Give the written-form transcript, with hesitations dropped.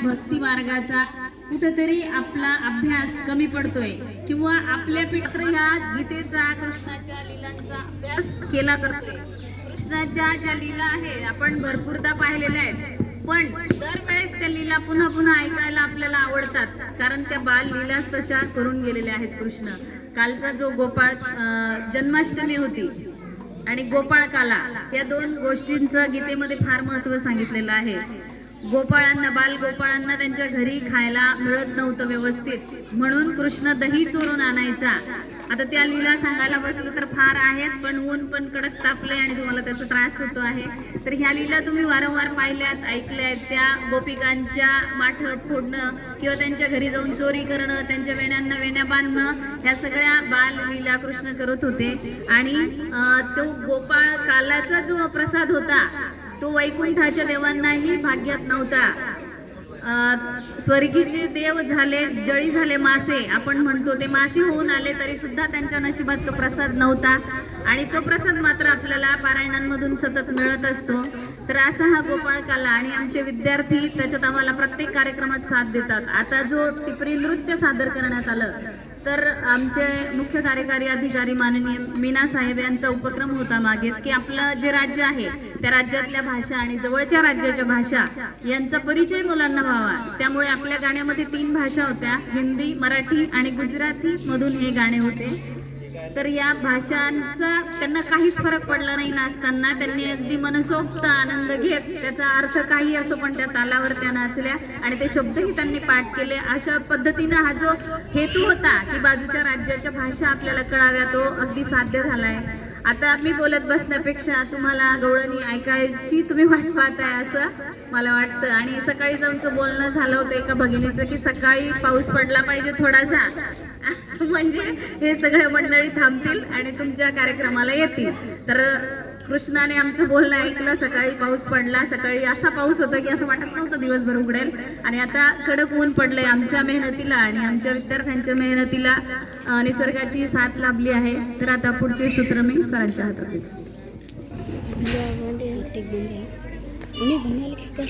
भक्ती मार्गाचा कुठेतरी आपला अभ्यास कमी पडतोय किंवा आपल्या ह्या गीतेचा कृष्णाच्या लीलांचा अभ्यास केला जातोय। कृष्णाच्या ज्या लीला आहेत आपण भरपूरदा पाहिलेल्या आहेत, पण दरवेळेस त्या लीला पुन्हा पुन्हा ऐकायला आपल्याला आवडतात, कारण त्या बाल लीलाच तशा करून गेलेल्या आहेत कृष्ण। कालचा जो गोपाळ जन्माष्टमी होती आणि गोपाळ काला, या दोन गोष्टींचं गीतेमध्ये फार महत्त्व सांगितलेलं आहे। गोपाळांना, बाल गोपाळांना त्यांच्या घरी खायला मिळत नव्हतं व्यवस्थित, म्हणून कृष्ण दही चोरून आणायचा। आता त्या लीला सांगायला बसलं तर फार आहेत, पण ऊन पण कडक तापले आणि तुम्हाला त्याचा त्रास होतो आहे। तर ह्या लीला तुम्ही वारंवार पाहिल्यात, ऐकल्यात, त्या गोपिकांच्या माठ फोडणं किंवा त्यांच्या घरी जाऊन चोरी करणं, त्यांच्या वेण्यांना वेण्या बांधणं, ह्या सगळ्या बाल लीला कृष्ण करत होते। आणि तो गोपाळ कालाचा जो प्रसाद होता तो वैकुंठाच्या देवांनाही भाग्यात नव्हता। स्वर्गीचे देव झाले, जळी झाले मासे, आपण म्हणतो ते मासे होऊन आले तरी सुद्धा त्यांच्या नशिबात तो प्रसाद नव्हता आणि तो प्रसाद मात्र आपल्याला पारायणांमधून सतत मिळत असतो. तर असा हा गोपाळकाला आणि आमचे विद्यार्थी त्याच्यात आम्हाला प्रत्येक कार्यक्रमात साथ देतात. आता जो टिपरी नृत्य सादर करण्यात आलं तर आमचे मुख्य कार्यकारी अधिकारी माननीय मीना साहेब यांचा उपक्रम होता मागेच की आपलं जे राज्य आहे त्या राज्यातल्या भाषा आणि जवळच्या राज्याच्या भाषा यांचा परिचय मुलांना व्हावा. त्यामुळे आपल्या गाण्यामध्ये 3 भाषा होत्या, हिंदी, मराठी आणि गुजराती मधून हे गाणे होते. तर या भाषांचा त्यांना काहीच फरक पडला नाही नाचताना. त्यांनी अगदी मनसोक्त आनंद घेत त्याचा अर्थ काही असो पण त्या तालावर त्या नाचल्या आणि ते शब्दही त्यांनी पाठ केले. अशा पद्धतीनं हा जो हेतू होता की बाजूच्या राज्याच्या भाषा आपल्याला कळाव्या तो अगदी साध्य झालाय. आता मी बोलत बसण्यापेक्षा तुम्हाला गवळणी ऐकायची तुम्ही वाट पाहताय असं मला वाटतं. आणि सकाळीच आमचं बोलणं झालं होतं एका भगिनीचं की सकाळी पाऊस पडला पाहिजे थोडासा म्हणजे हे सगळे मंडळी थांबतील आणि तुमच्या कार्यक्रमाला येतील. तर कृष्णाने आमचं बोलणं ऐकलं, सकाळी पाऊस पडला. सकाळी असा पाऊस होता की असं वाटत नव्हतं दिवसभर उघडेल आणि आता कडक ऊन पडलंय. आमच्या मेहनतीला आणि आमच्या विद्यार्थ्यांच्या मेहनतीला निसर्गाची साथ लाभली आहे. तर आता पुढचे सूत्र मी सरांच्या हातात देते.